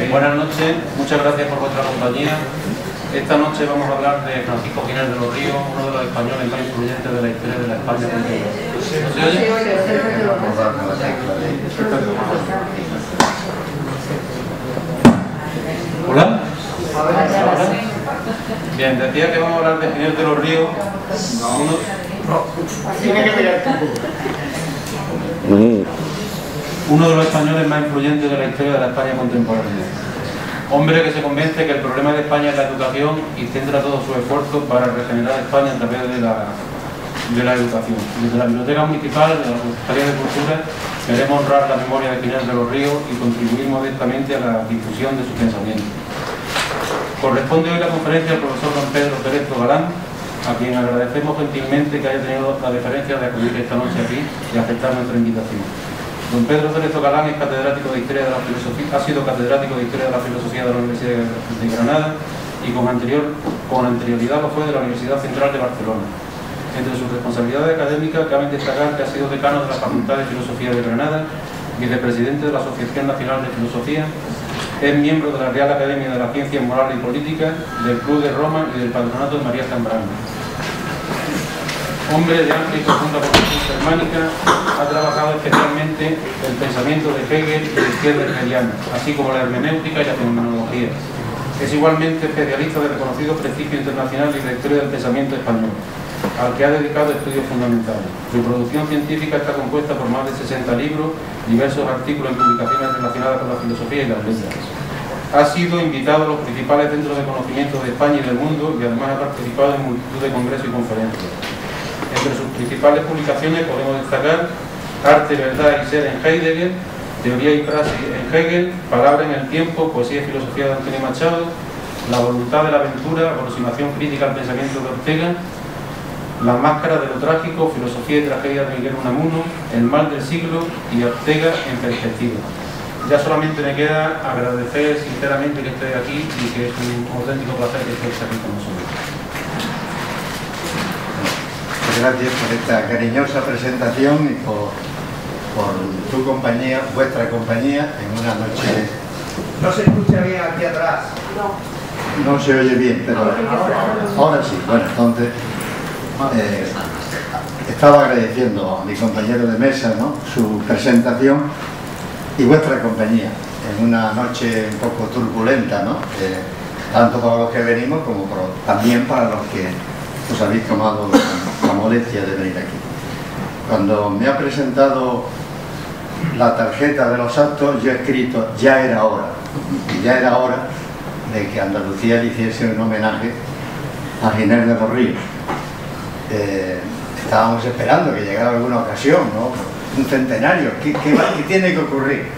Buenas noches, muchas gracias por vuestra compañía. Esta noche vamos a hablar de Francisco Giner de los Ríos, uno de los españoles más influyentes de la historia de la España contemporánea. ¿No se oye? ¿Hola? Bien, decía que vamos a hablar de Giner de los Ríos. Uno de los españoles más influyentes de la historia de la España contemporánea. Hombre que se convence que el problema de España es la educación y centra todo su esfuerzo para regenerar España a través de la educación. Desde la Biblioteca Municipal, de la Secretaría de Cultura, queremos honrar la memoria de Giner de los Ríos y contribuir modestamente a la difusión de su pensamiento. Corresponde hoy la conferencia al profesor don Pedro Cerezo Galán, a quien agradecemos gentilmente que haya tenido la deferencia de acudir esta noche aquí y aceptar nuestra invitación. Don Pedro Cerezo Galán es catedrático de Historia de la Filosofía, ha sido catedrático de Historia de la Filosofía de la Universidad de Granada y con anterioridad lo fue de la Universidad Central de Barcelona. Entre sus responsabilidades académicas cabe destacar que ha sido decano de la Facultad de Filosofía de Granada, vicepresidente de la Asociación Nacional de Filosofía, es miembro de la Real Academia de las Ciencias Morales y Políticas, del Club de Roma y del Patronato de María Zambrano. Hombre de amplia y profunda formación germánica, ha trabajado especialmente el pensamiento de Hegel y la izquierda hegeliana, así como la hermenéutica y la fenomenología. Es igualmente especialista de reconocido prestigio internacional y de historia del pensamiento español, al que ha dedicado estudios fundamentales. Su producción científica está compuesta por más de 60 libros, diversos artículos y publicaciones relacionadas con la filosofía y las letras. Ha sido invitado a los principales centros de conocimiento de España y del mundo y además ha participado en multitud de congresos y conferencias. Entre sus principales publicaciones podemos destacar Arte, Verdad y Ser en Heidegger, Teoría y Praxis en Hegel, Palabra en el Tiempo, Poesía y Filosofía de Antonio Machado, La Voluntad de la Aventura, Aproximación Crítica al Pensamiento de Ortega, La Máscara de lo Trágico, Filosofía y Tragedia de Miguel Unamuno, El Mal del Siglo y Ortega en Perspectiva. Ya solamente me queda agradecer sinceramente que esté aquí y que es un auténtico placer que estéis aquí con nosotros. Gracias por esta cariñosa presentación y por tu compañía, vuestra compañía, en una noche... No se escucha bien aquí atrás. No se oye bien, pero ahora sí. Bueno, entonces estaba agradeciendo a mi compañero de mesa, ¿no?, su presentación y vuestra compañía en una noche un poco turbulenta, ¿no?, tanto para los que venimos como también para los que os habéis tomado la molestia de venir aquí. Cuando me ha presentado la tarjeta de los actos, yo he escrito "ya era hora", y ya era hora de que Andalucía le hiciese un homenaje a Giner de los Ríos. Estábamos esperando que llegara alguna ocasión, ¿no?, un centenario. ¿Qué tiene que ocurrir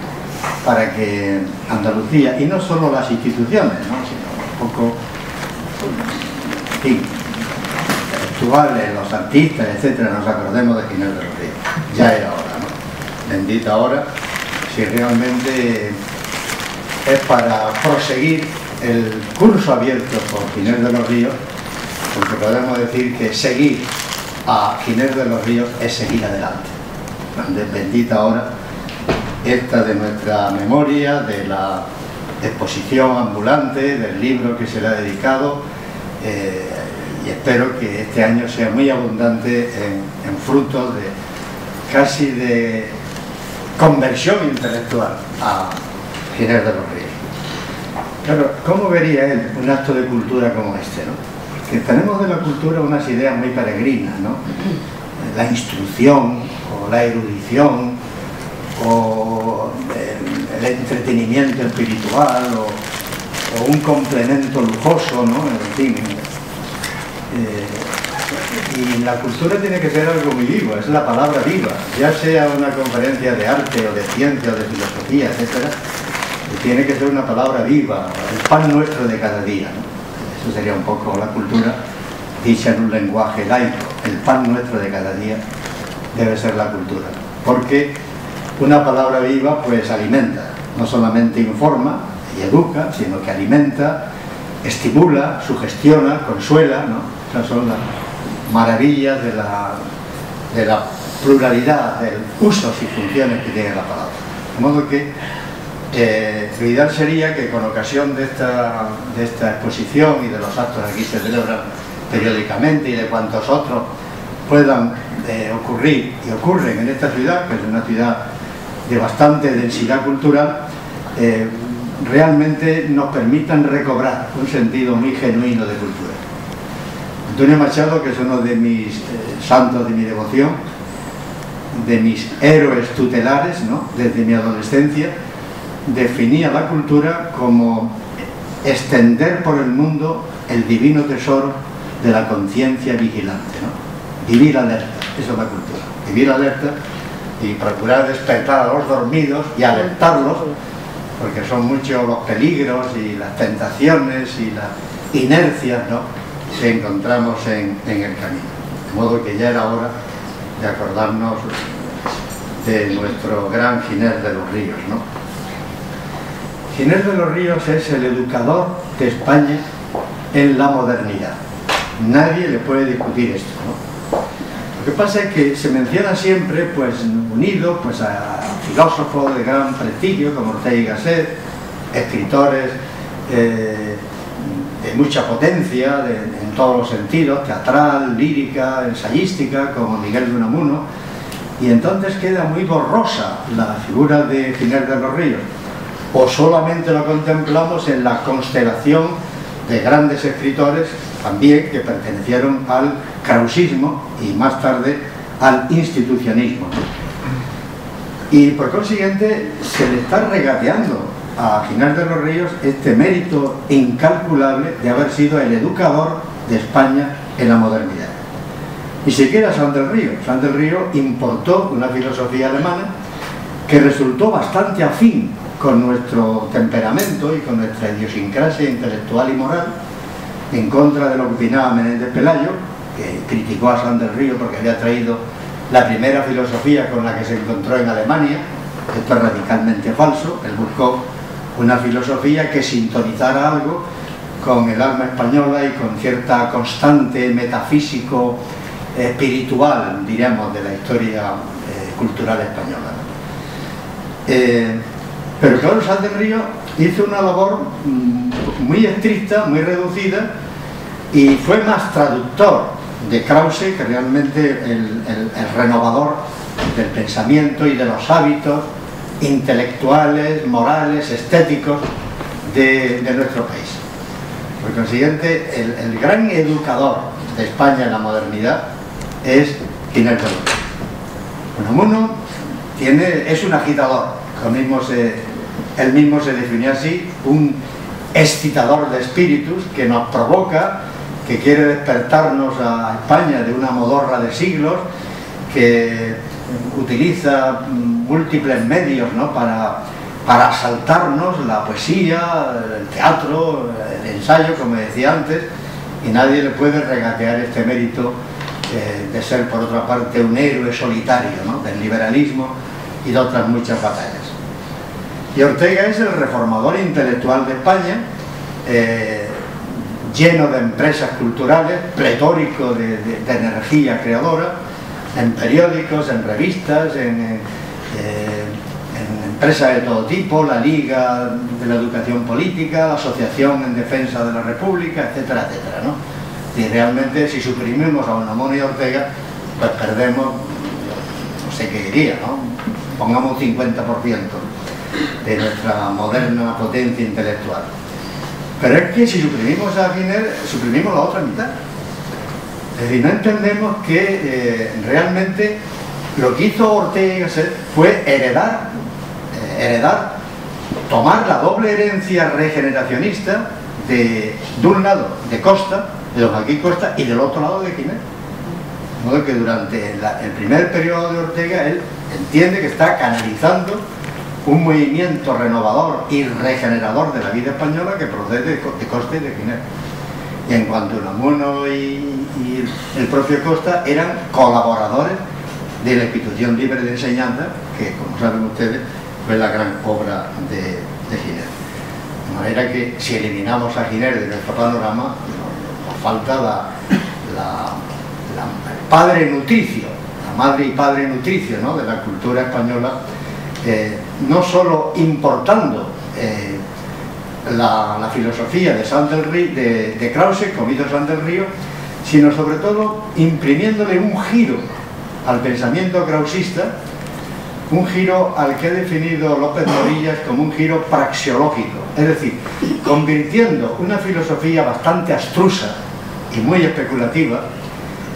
para que Andalucía, y no solo las instituciones, ¿no?, sino un poco, en fin, los artistas, etcétera, nos acordemos de Giner de los Ríos? Ya era hora, ¿no? Bendita hora, si realmente es para proseguir el curso abierto por Giner de los Ríos, porque podemos decir que seguir a Giner de los Ríos es seguir adelante. Bendita hora esta de nuestra memoria, de la exposición ambulante, del libro que se le ha dedicado, y espero que este año sea muy abundante en frutos casi de conversión intelectual a Giner de los Ríos. Claro, ¿cómo vería él un acto de cultura como este, ¿no? Porque tenemos de la cultura unas ideas muy peregrinas, ¿no? La instrucción, o la erudición, o el entretenimiento espiritual, o un complemento lujoso, ¿no? En fin. Y la cultura tiene que ser algo muy vivo, es la palabra viva, ya sea una conferencia de arte o de ciencia o de filosofía, etcétera, tiene que ser una palabra viva, el pan nuestro de cada día, ¿no? Eso sería un poco la cultura dicha en un lenguaje laico. El pan nuestro de cada día debe ser la cultura, porque una palabra viva pues alimenta, no solamente informa y educa, sino que alimenta, estimula, sugestiona, consuela, ¿no? Esas son las maravillas de la pluralidad de usos y funciones que tiene la palabra. De modo que lo ideal sería que con ocasión de esta exposición y de los actos que aquí se celebran periódicamente y de cuantos otros puedan ocurrir y ocurren en esta ciudad, que es una ciudad de bastante densidad cultural, realmente nos permitan recobrar un sentido muy genuino de cultura. Antonio Machado, que es uno de mis santos de mi devoción, de mis héroes tutelares, ¿no?, desde mi adolescencia, definía la cultura como extender por el mundo el divino tesoro de la conciencia vigilante, ¿no? Vivir alerta, eso es la cultura, vivir alerta y procurar despertar a los dormidos y alertarlos, porque son muchos los peligros y las tentaciones y las inercias, ¿no?, que encontramos en el camino. De modo que ya era hora de acordarnos de nuestro gran Giner de los Ríos, ¿no? Giner de los Ríos es el educador de España en la modernidad. Nadie le puede discutir esto, ¿no? Lo que pasa es que se menciona siempre, pues, unido pues, a filósofos de gran prestigio como Ortega y Gasset, escritores de mucha potencia en todos los sentidos, teatral, lírica, ensayística, como Miguel de Unamuno, y entonces queda muy borrosa la figura de Giner de los Ríos, o solamente lo contemplamos en la constelación de grandes escritores también que pertenecieron al krausismo y más tarde al institucionismo. Y por consiguiente se le está regateando a Giner de los Ríos este mérito incalculable de haber sido el educador de España en la modernidad. Ni siquiera Sanz del Río. Sanz del Río importó una filosofía alemana que resultó bastante afín con nuestro temperamento y con nuestra idiosincrasia intelectual y moral, en contra de lo que opinaba Menéndez Pelayo, que criticó a Sanz del Río porque había traído la primera filosofía con la que se encontró en Alemania. Esto es radicalmente falso. Él buscó una filosofía que sintonizara algo con el alma española y con cierta constante metafísico espiritual, diríamos, de la historia cultural española. Pero claro, Sanz del Río hizo una labor muy estricta, muy reducida, y fue más traductor de Krause que realmente el renovador del pensamiento y de los hábitos intelectuales, morales, estéticos de nuestro país. Por consiguiente, el gran educador de España en la modernidad es Giner de los Ríos. Unamuno es un agitador, él mismo se definió así, un excitador de espíritus que nos provoca, que quiere despertarnos a España de una modorra de siglos, que utiliza múltiples medios, ¿no?, para asaltarnos la poesía, el teatro, el ensayo, como decía antes, y nadie le puede regatear este mérito de ser, por otra parte, un héroe solitario, ¿no?, del liberalismo y de otras muchas batallas. Y Ortega es el reformador intelectual de España, lleno de empresas culturales, pletórico de energía creadora, en periódicos, en revistas, en empresas de todo tipo, la Liga de la Educación Política, la Asociación en Defensa de la República, etcétera, etcétera, ¿no? Y realmente, si suprimimos a Unamuno y Ortega, pues perdemos, no sé qué diría, ¿no?, pongamos un 50% de nuestra moderna potencia intelectual. Pero es que si suprimimos a Giner, suprimimos la otra mitad. Es decir, no entendemos que realmente lo que hizo Ortega y Gasset fue heredar, tomar la doble herencia regeneracionista de un lado de Costa, de don Joaquín Costa, y del otro lado de Giner. De modo que durante el primer periodo de Ortega él entiende que está canalizando un movimiento renovador y regenerador de la vida española que procede de Costa y de Giner. Y en cuanto a Unamuno y el propio Costa eran colaboradores de la Institución Libre de Enseñanza, que, como saben ustedes, fue la gran obra de Giner. De manera que si eliminamos a Giner de nuestro panorama, nos falta el padre nutricio, la madre y padre nutricio, ¿no?, de la cultura española, no solo importando la filosofía de Krause, como hizo Sanz del Río, sino sobre todo imprimiéndole un giro al pensamiento krausista, un giro al que ha definido López Morillas como un giro praxeológico, es decir, convirtiendo una filosofía bastante abstrusa y muy especulativa,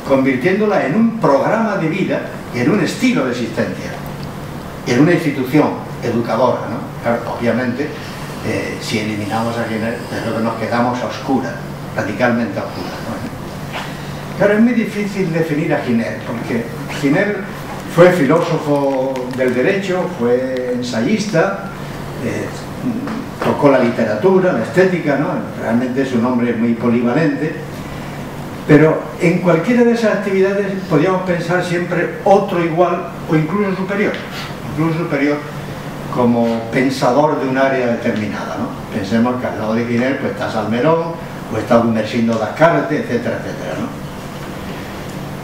convirtiéndola en un programa de vida y en un estilo de existencia, y en una institución educadora, ¿no? Claro, obviamente, si eliminamos a Giner, creo que nos quedamos a oscuras, radicalmente a oscuras, ¿no? Claro, es muy difícil definir a Giner, porque Giner fue filósofo del derecho, fue ensayista, tocó la literatura, la estética, ¿no? Realmente es un hombre muy polivalente, pero en cualquiera de esas actividades podríamos pensar siempre otro igual o incluso superior como pensador de un área determinada, ¿no? Pensemos que al lado de Giner pues está Salmerón, o está Gumersindo Descartes, etcétera, etcétera, ¿no?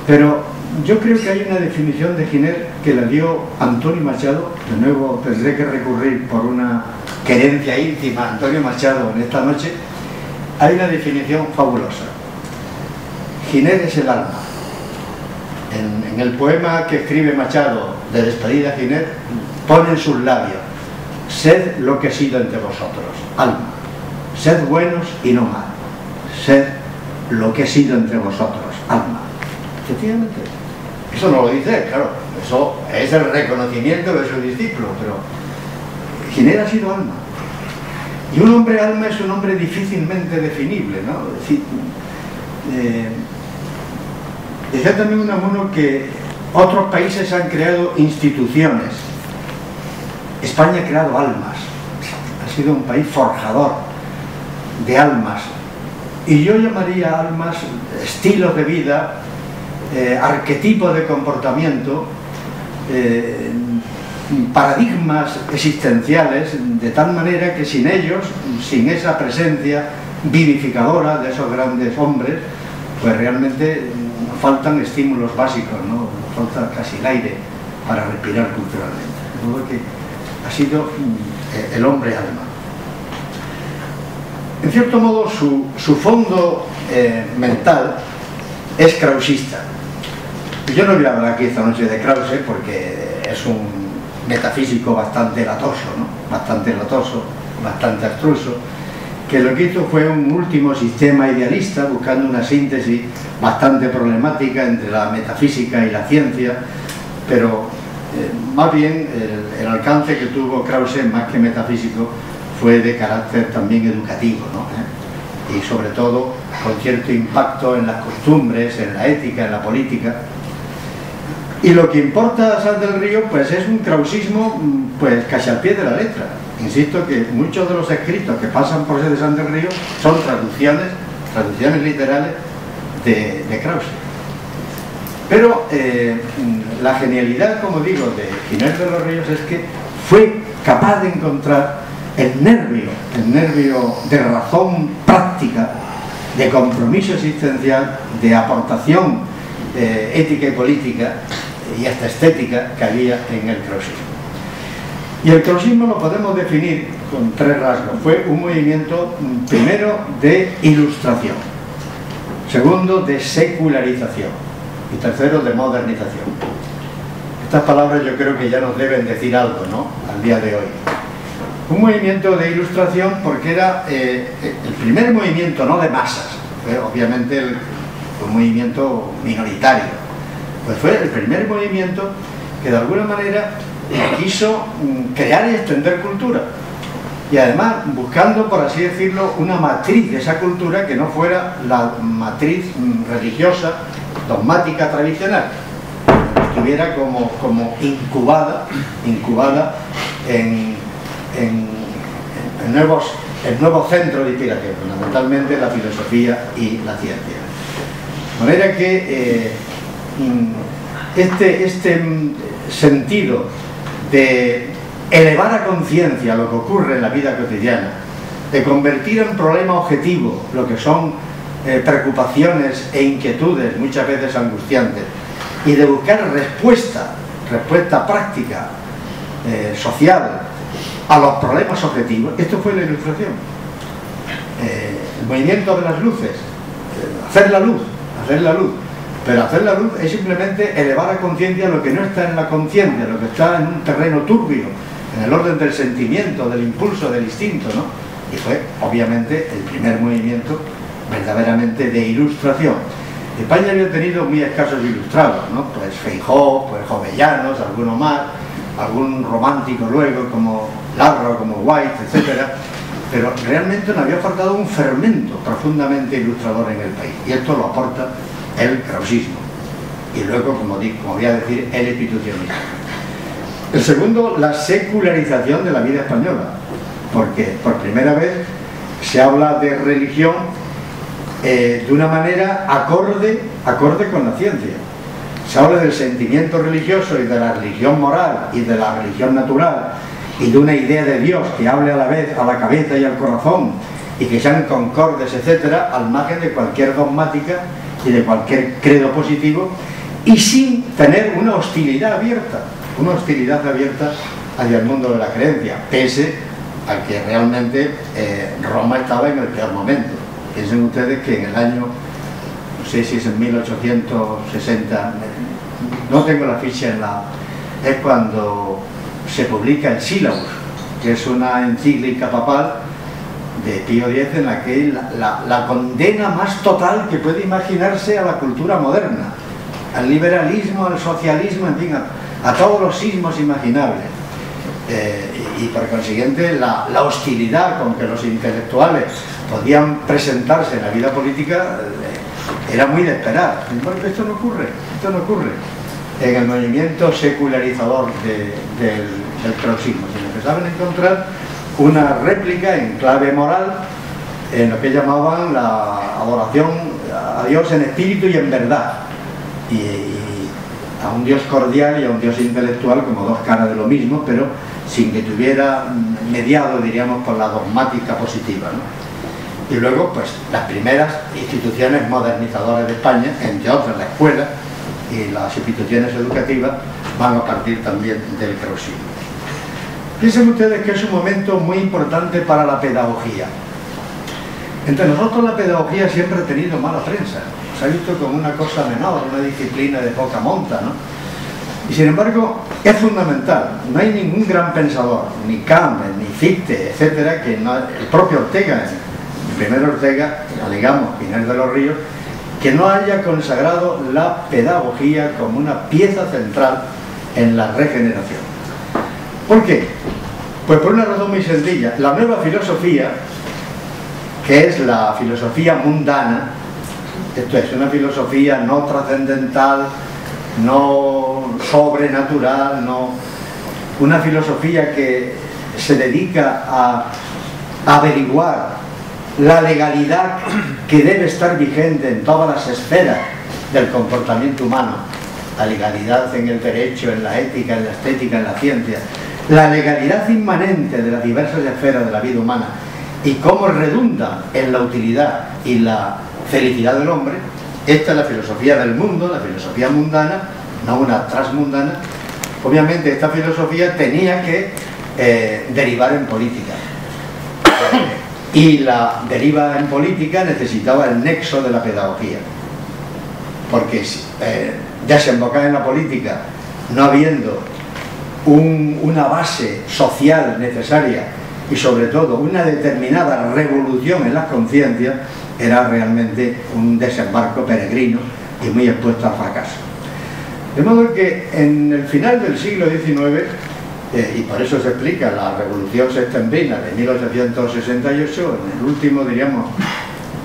Pero yo creo que hay una definición de Giner que la dio Antonio Machado. De nuevo tendré que recurrir por una querencia íntima a Antonio Machado en esta noche. Hay una definición fabulosa. Giner es el alma. En el poema que escribe Machado de despedida a Giner, pone en sus labios: sed lo que he sido entre vosotros, alma, sed buenos y no mal, sed lo que he sido entre vosotros, alma. Efectivamente, eso no lo dice él, claro, eso es el reconocimiento de su discípulo, pero Giner ha sido alma. Y un hombre alma es un hombre difícilmente definible, ¿no? Es decir, decía también Unamuno que otros países han creado instituciones. España ha creado almas, ha sido un país forjador de almas, y yo llamaría almas estilos de vida, arquetipos de comportamiento, paradigmas existenciales, de tal manera que sin ellos, sin esa presencia vivificadora de esos grandes hombres, pues realmente nos faltan estímulos básicos, ¿no? Nos falta casi el aire para respirar culturalmente. De modo que ha sido el hombre alma. En cierto modo su fondo mental es krausista. Yo no voy a hablar aquí esta noche de Krause porque es un metafísico bastante latoso, ¿no? Bastante abstruso, que lo que hizo fue un último sistema idealista buscando una síntesis bastante problemática entre la metafísica y la ciencia, pero más bien el alcance que tuvo Krause, más que metafísico, fue de carácter también educativo, ¿no? Y sobre todo con cierto impacto en las costumbres, en la ética, en la política. Y lo que importa a Sanz del Río pues es un krausismo pues casi al pie de la letra. Insisto que muchos de los escritos que pasan por ser de Sanz del Río son traducciones literales de Krause. Pero la genialidad, como digo, de Giner de los Ríos es que fue capaz de encontrar el nervio de razón práctica, de compromiso existencial, de aportación ética y política y hasta estética que había en el krausismo. Y el krausismo lo podemos definir con tres rasgos. Fue un movimiento, primero, de ilustración, segundo, de secularización y tercero, de modernización. Estas palabras yo creo que ya nos deben decir algo, ¿no?, al día de hoy. Un movimiento de ilustración porque era el primer movimiento, no de masas, fue obviamente un movimiento minoritario, pues fue el primer movimiento que de alguna manera quiso crear y extender cultura, y además buscando, por así decirlo, una matriz de esa cultura que no fuera la matriz religiosa, dogmática, tradicional, que estuviera como incubada en nuevos centros de inspiración, fundamentalmente la filosofía y la ciencia. De manera que este sentido de elevar a conciencia lo que ocurre en la vida cotidiana, de convertir en problema objetivo lo que son preocupaciones e inquietudes muchas veces angustiantes, y de buscar respuesta práctica social a los problemas objetivos, esto fue la Ilustración. El movimiento de las luces, hacer la luz, pero hacer la luz es simplemente elevar a conciencia lo que no está en la conciencia, lo que está en un terreno turbio, en el orden del sentimiento, del impulso, del instinto, ¿no? Y fue, obviamente, el primer movimiento verdaderamente de ilustración. España había tenido muy escasos ilustrados, ¿no? Pues Feijóo, pues Jovellanos, alguno más, algún romántico luego como Larra, como White, etcétera, pero realmente nos había faltado un fermento profundamente ilustrador en el país, y esto lo aporta el krausismo, y luego, como voy a decir, el institucionalismo. El segundo, la secularización de la vida española, porque por primera vez se habla de religión de una manera acorde con la ciencia. Se habla del sentimiento religioso y de la religión moral y de la religión natural y de una idea de Dios que hable a la vez a la cabeza y al corazón y que sean concordes, etcétera, al margen de cualquier dogmática y de cualquier credo positivo, y sin tener una hostilidad abierta hacia el mundo de la creencia, pese a que realmente Roma estaba en el peor momento. Piensen ustedes que en el año, no sé si es en 1860, no tengo la ficha es cuando se publica el Sílabus, que es una encíclica papal de Pío X en la que la condena más total que puede imaginarse a la cultura moderna, al liberalismo, al socialismo, en fin, a todos los sismos imaginables. Y por consiguiente la hostilidad con que los intelectuales podían presentarse en la vida política era muy de esperar. Sin embargo, esto no ocurre en el movimiento secularizador del krausismo, sino que saben encontrar una réplica en clave moral en lo que llamaban la adoración a Dios en espíritu y en verdad, y a un Dios cordial y a un Dios intelectual como dos caras de lo mismo, pero sin que tuviera mediado, diríamos, por la dogmática positiva, ¿no? Y luego, pues, las primeras instituciones modernizadoras de España, entre otras la escuela y las instituciones educativas, van a partir también del krausismo. Piensen ustedes que es un momento muy importante para la pedagogía. Entre nosotros la pedagogía siempre ha tenido mala prensa, se ha visto como una cosa menor, una disciplina de poca monta, ¿no? Y sin embargo es fundamental. No hay ningún gran pensador, ni Kant, ni Fichte, etcétera, que no, el propio Ortega, el primer Ortega, digamos, Pinel de los Ríos, que no haya consagrado la pedagogía como una pieza central en la regeneración. ¿Por qué? Pues por una razón muy sencilla. La nueva filosofía, que es la filosofía mundana, esto es una filosofía no trascendental, no sobrenatural, no, una filosofía que se dedica a averiguar la legalidad que debe estar vigente en todas las esferas del comportamiento humano, la legalidad en el derecho, en la ética, en la estética, en la ciencia, la legalidad inmanente de las diversas esferas de la vida humana y cómo redunda en la utilidad y la felicidad del hombre. Esta es la filosofía del mundo, la filosofía mundana, no una transmundana. Obviamente esta filosofía tenía que derivar en política, y la deriva en política necesitaba el nexo de la pedagogía, porque desembocar en la política no habiendo una base social necesaria y sobre todo una determinada revolución en las conciencias era realmente un desembarco peregrino y muy expuesto al fracaso. De modo que en el final del siglo XIX, y por eso se explica la Revolución Septembrina de 1868, en el último, diríamos,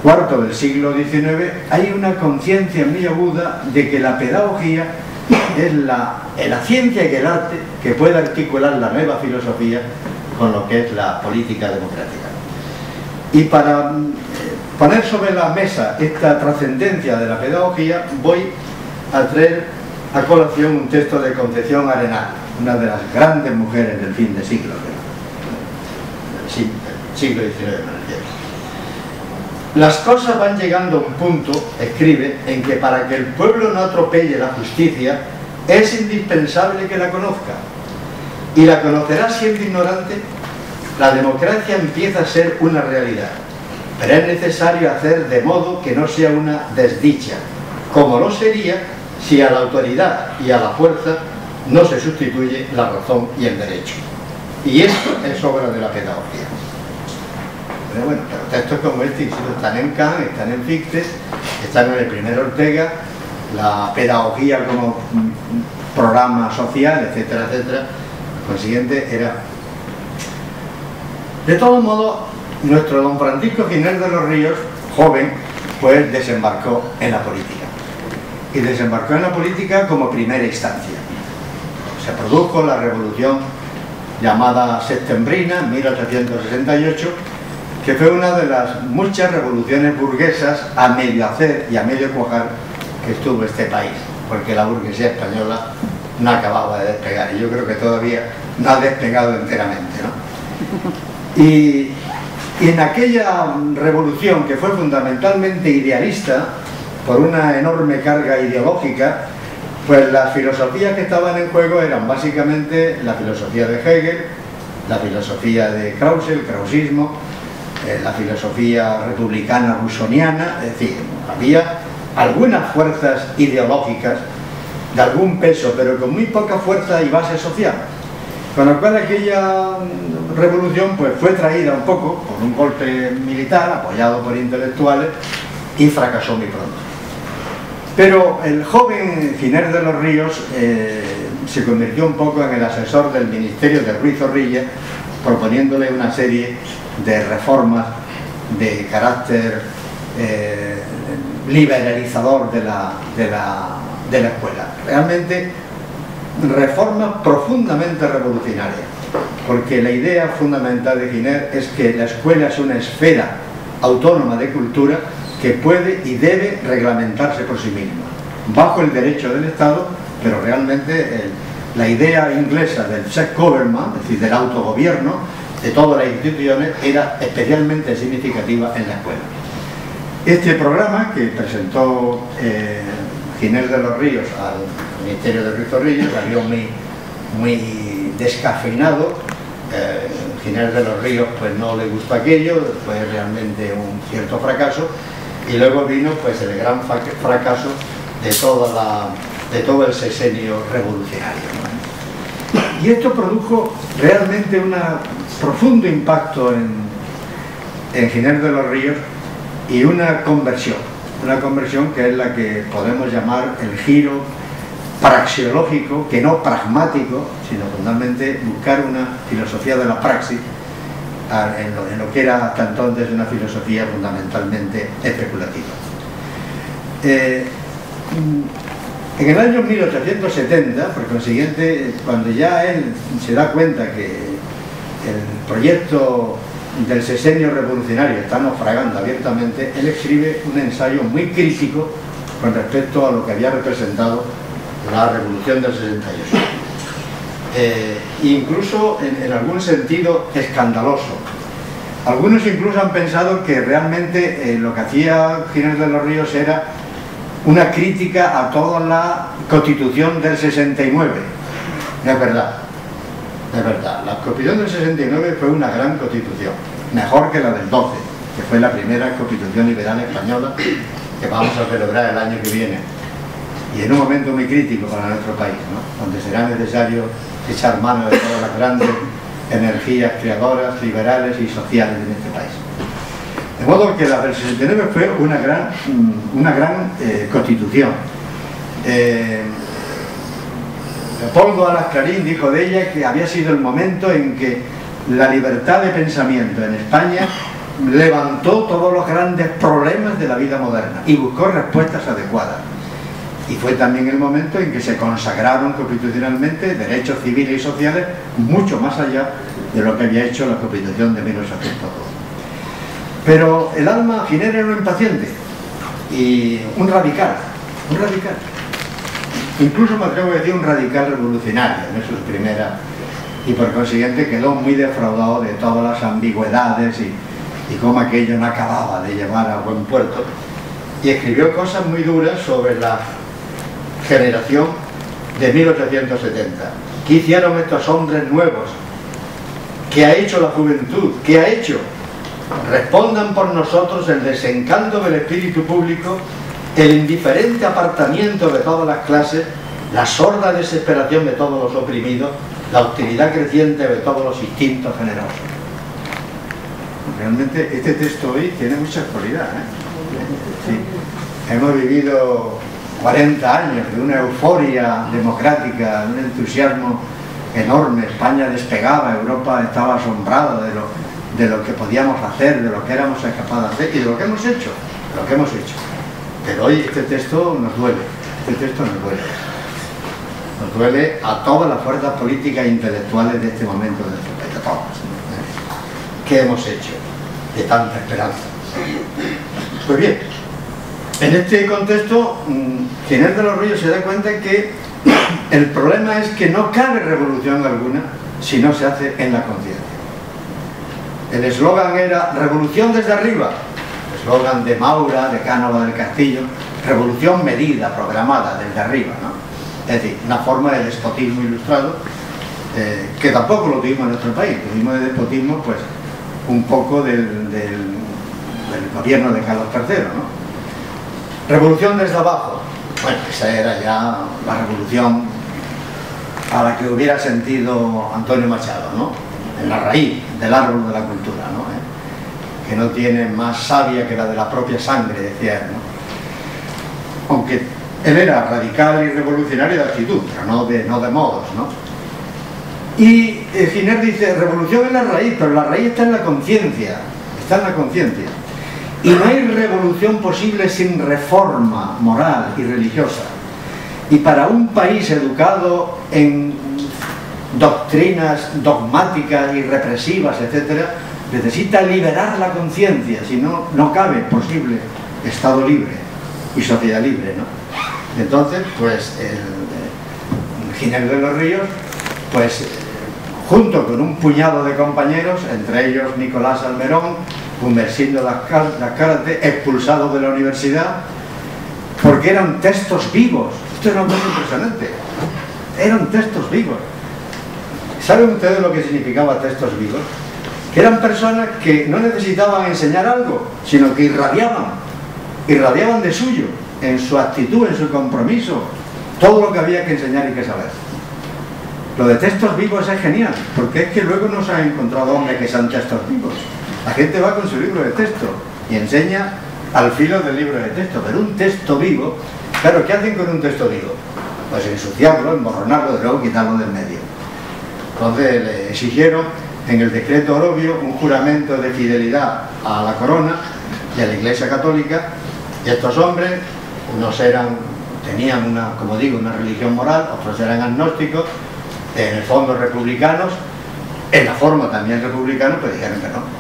cuarto del siglo XIX, hay una conciencia muy aguda de que la pedagogía es la ciencia y el arte que puede articular la nueva filosofía con lo que es la política democrática. Y para poner sobre la mesa esta trascendencia de la pedagogía, voy a traer a colación un texto de Concepción Arenal, una de las grandes mujeres del fin de siglo, del siglo XIX. Las cosas van llegando a un punto, escribe, en que para que el pueblo no atropelle la justicia, es indispensable que la conozca. y la conocerás siendo ignorante, la democracia empieza a ser una realidad, pero es necesario hacer de modo que no sea una desdicha, como lo sería si a la autoridad y a la fuerza no se sustituye la razón y el derecho. Y esto es obra de la pedagogía. Pero bueno, textos como este están en Kant, están en Fichte, están en el primer Ortega, la pedagogía como programa social, etcétera, etcétera. Por consiguiente, era... De todos modos, nuestro don Francisco Giner de los Ríos, joven, pues desembarcó en la política. Y desembarcó en la política como primera instancia. Se produjo la revolución llamada septembrina, 1868, que fue una de las muchas revoluciones burguesas a medio hacer y a medio cuajar que estuvo este país, porque la burguesía española no acababa de despegar, y yo creo que todavía no ha despegado enteramente, ¿no? Y en aquella revolución, que fue fundamentalmente idealista, por una enorme carga ideológica, pues las filosofías que estaban en juego eran básicamente la filosofía de Hegel, la filosofía de Krause, el krausismo, la filosofía republicana rusoniana, es decir, había algunas fuerzas ideológicas de algún peso, pero con muy poca fuerza y base social. Con lo cual aquella revolución pues fue traída un poco por un golpe militar apoyado por intelectuales y fracasó muy pronto. Pero el joven Giner de los Ríos se convirtió un poco en el asesor del ministerio de Ruiz Zorrilla, proponiéndole una serie de reformas de carácter liberalizador de la escuela. Realmente reformas profundamente revolucionarias, porque la idea fundamental de Giner es que la escuela es una esfera autónoma de cultura que puede y debe reglamentarse por sí misma, bajo el derecho del Estado, pero realmente la idea inglesa del self-government, es decir, del autogobierno de todas las instituciones, era especialmente significativa en la escuela. Este programa que presentó Giner de los Ríos al Ministerio de Ruiz Zorrilla salió muy descafeinado. Giner de los Ríos pues no le gustó aquello, fue realmente un cierto fracaso, y luego vino pues el gran fracaso de todo el sexenio revolucionario, ¿no? Y esto produjo realmente un profundo impacto en Giner de los Ríos y una conversión que es la que podemos llamar el giro praxeológico, que no pragmático, sino fundamentalmente buscar una filosofía de la praxis en lo que era hasta entonces una filosofía fundamentalmente especulativa. En el año 1870, por consiguiente, cuando ya él se da cuenta que el proyecto del sexenio revolucionario está naufragando abiertamente, él escribe un ensayo muy crítico con respecto a lo que había representado la revolución del 68. Incluso en algún sentido escandaloso. Algunos incluso han pensado que realmente lo que hacía Giner de los Ríos era una crítica a toda la Constitución del 69. No es verdad. Es verdad, la Constitución del 69 fue una gran Constitución, mejor que la del 12, que fue la primera Constitución liberal española que vamos a celebrar el año que viene, y en un momento muy crítico para nuestro país, ¿no? Donde será necesario echar mano de todas las grandes energías creadoras, liberales y sociales en este país. De modo que la del 69 fue una gran Constitución. Leopoldo Alas Clarín dijo de ella que había sido el momento en que la libertad de pensamiento en España levantó todos los grandes problemas de la vida moderna y buscó respuestas adecuadas. Y fue también el momento en que se consagraron constitucionalmente derechos civiles y sociales mucho más allá de lo que había hecho la Constitución de 1812. Pero el alma Giner era un impaciente y un radical. Incluso me atrevo a decir un radical revolucionario en sus primeras, y por consiguiente quedó muy defraudado de todas las ambigüedades y cómo aquello no acababa de llevar a buen puerto, y escribió cosas muy duras sobre la generación de 1870. ¿Qué hicieron estos hombres nuevos? ¿Qué ha hecho la juventud? ¿Qué ha hecho? Respondan por nosotros el desencanto del espíritu público, el indiferente apartamiento de todas las clases, la sorda desesperación de todos los oprimidos, la hostilidad creciente de todos los instintos generosos. Realmente este texto hoy tiene mucha actualidad, ¿eh? Sí. Hemos vivido 40 años de una euforia democrática, de un entusiasmo enorme. España despegaba, Europa estaba asombrada de lo que podíamos hacer, de lo que éramos capaces de hacer y de lo que hemos hecho, Pero hoy este texto nos duele, Nos duele a todas las fuerzas políticas e intelectuales de este momento de nuestro país, a todas. ¿Qué hemos hecho de tanta esperanza? Pues bien, en este contexto, Giner de los Ríos se da cuenta que el problema es que no cabe revolución alguna si no se hace en la conciencia. El eslogan era revolución desde arriba, el eslogan de Maura, de Cánovas del Castillo, revolución medida, programada, desde arriba, ¿no? Es decir, una forma de despotismo ilustrado, que tampoco lo tuvimos en nuestro país. Tuvimos de despotismo, pues, un poco del gobierno de Carlos III, ¿no? Revolución desde abajo. Bueno, esa era ya la revolución a la que hubiera sentido Antonio Machado, ¿no? En la raíz del árbol de la cultura, ¿no? Que no tiene más savia que la de la propia sangre, decía él, ¿no? Aunque él era radical y revolucionario de actitud, pero no de modos, ¿no? Y Giner dice, revolución es la raíz, pero la raíz está en la conciencia, Y no hay revolución posible sin reforma moral y religiosa. Y para un país educado en doctrinas dogmáticas y represivas, etc., necesita liberar la conciencia, si no, no cabe posible Estado libre y sociedad libre, ¿no? Entonces, pues, Giner de los Ríos, pues, junto con un puñado de compañeros, entre ellos Nicolás Almerón, Gumersindo Lazcárate, expulsados de la universidad, porque eran textos vivos. Esto era una cosa impresionante. Eran textos vivos. ¿Saben ustedes lo que significaba textos vivos? Que eran personas que no necesitaban enseñar algo, sino que irradiaban de suyo, en su actitud, en su compromiso, todo lo que había que enseñar y que saber. Lo de textos vivos es genial, porque es que luego no se han encontrado hombres que sean textos vivos. La gente va con su libro de texto y enseña al filo del libro de texto, pero un texto vivo, claro, ¿qué hacen con un texto vivo? Pues ensuciarlo, emborronarlo, y luego quitarlo del medio. Entonces le exigieron en el decreto Orobio un juramento de fidelidad a la corona y a la Iglesia Católica, y estos hombres, unos tenían una religión moral, otros eran agnósticos, en el fondo republicanos, en la forma también republicanos, pues dijeron que no.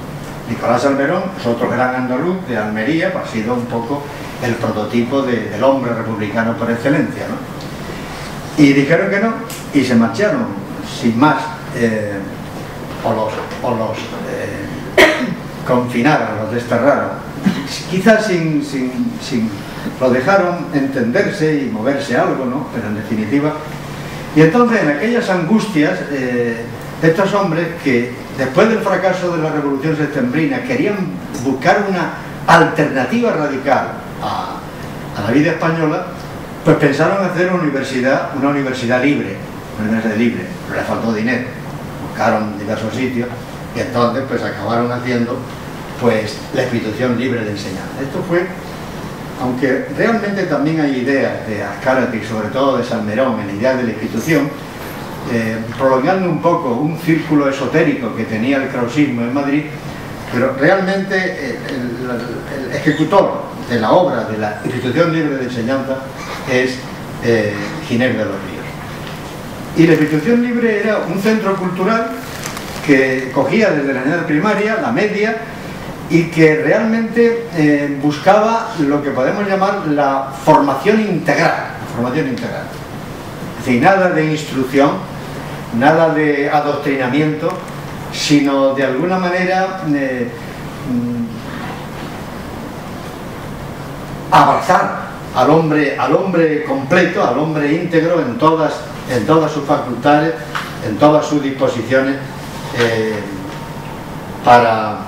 Nicolás Almerón, es otro gran andaluz de Almería, pues ha sido un poco el prototipo del hombre republicano por excelencia, ¿no? Y dijeron que no, y se marcharon, sin más, o los confinaron, los desterraron, quizás lo dejaron entenderse y moverse algo, ¿no? Pero en definitiva. Y entonces, en aquellas angustias, estos hombres que después del fracaso de la Revolución Septembrina querían buscar una alternativa radical a la vida española, pues pensaron hacer una universidad libre, pero les faltó dinero, buscaron diversos sitios y entonces pues acabaron haciendo pues la institución libre de enseñanza. Esto fue, aunque realmente también hay ideas de Azcárate y sobre todo de Salmerón en la idea de la institución, prolongando un poco un círculo esotérico que tenía el krausismo en Madrid, pero realmente el ejecutor de la obra de la institución libre de enseñanza es Giner de los Ríos. Y la institución libre era un centro cultural que cogía desde la enseñanza primaria, la media, y que realmente buscaba lo que podemos llamar la formación integral. Es decir, nada de instrucción, nada de adoctrinamiento, sino de alguna manera abrazar al hombre completo, al hombre íntegro en todas en todas sus facultades, en todas sus disposiciones para